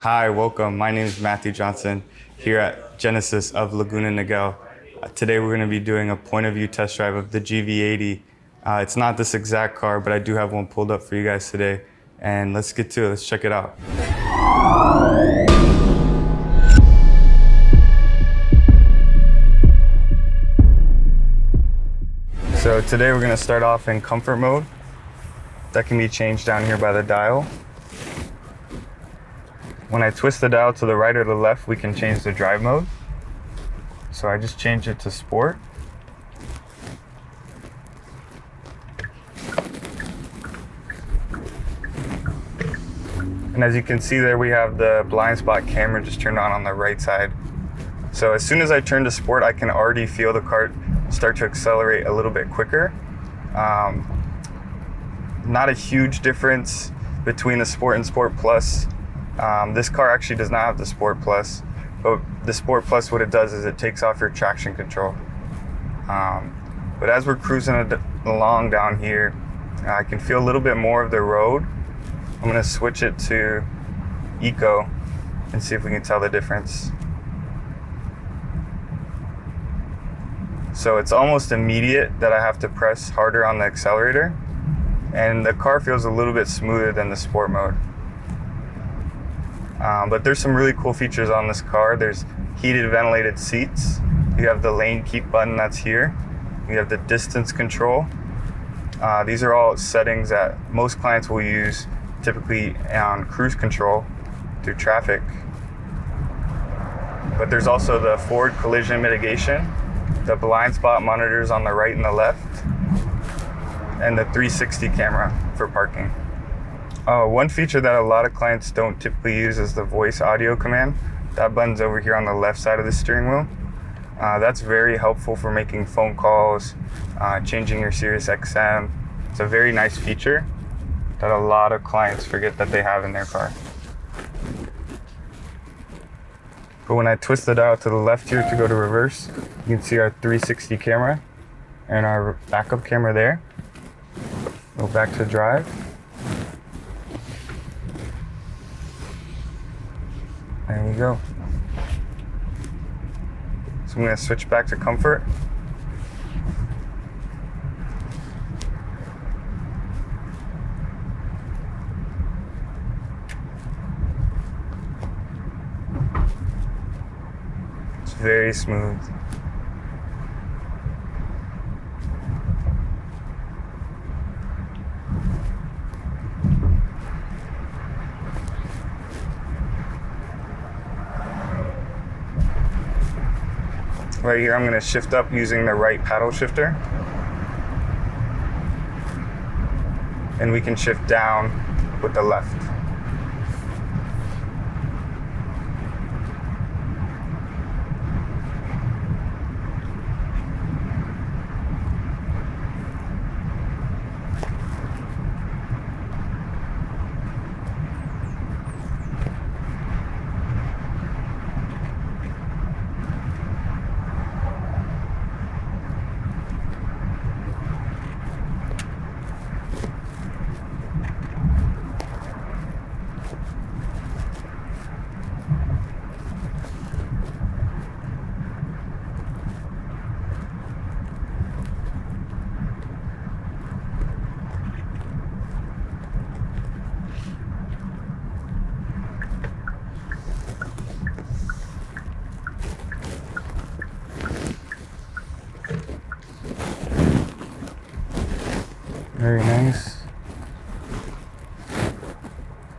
Hi, welcome. My name is Matthew Johnson here at Genesis of Laguna, Niguel. Today we're going to be doing a point of view test drive of the GV80. It's not this exact car, but I do have one pulled up for you guys today. And let's get to it. Let's check it out. So today we're going to start off in comfort mode. That can be changed down here by the dial. When I twist the dial to the right or the left, we can change the drive mode. So I just change it to sport. And as you can see there, we have the blind spot camera just turned on the right side. So as soon as I turn to sport, I can already feel the car start to accelerate a little bit quicker. Not a huge difference between the Sport and Sport Plus. This car actually does not have the Sport Plus, but the Sport Plus, what it does is it takes off your traction control. But as we're cruising along down here, I can feel a little bit more of the road. I'm gonna switch it to Eco and see if we can tell the difference. So it's almost immediate that I have to press harder on the accelerator, and the car feels a little bit smoother than the sport mode. But there's some really cool features on this car. There's heated ventilated seats. You have the lane keep button that's here. You have the distance control. These are all settings that most clients will use typically on cruise control through traffic. But there's also the forward collision mitigation, the blind spot monitors on the right and the left, and the 360 camera for parking. One feature that a lot of clients don't typically use is the voice audio command. That button's over here on the left side of the steering wheel. That's very helpful for making phone calls, changing your Sirius XM. It's a very nice feature that a lot of clients forget that they have in their car. But when I twist the dial to the left here to go to reverse, you can see our 360 camera and our backup camera there. Go back to drive. There we go. So I'm going to switch back to comfort. It's very smooth. Right here, I'm going to shift up using the right paddle shifter. And we can shift down with the left. Very nice.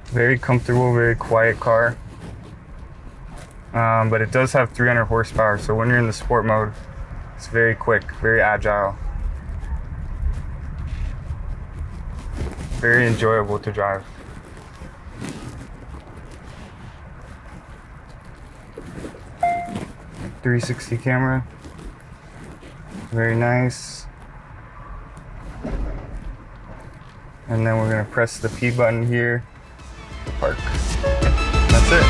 Very comfortable, very quiet car. But it does have 300 horsepower, so when you're in the sport mode, it's very quick, very agile. Very enjoyable to drive. .360 camera. Very nice. And then we're gonna press the P button here to park. That's it.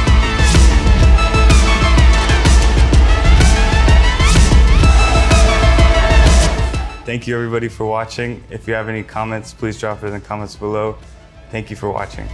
Thank you everybody for watching. If you have any comments, please drop it in the comments below. Thank you for watching.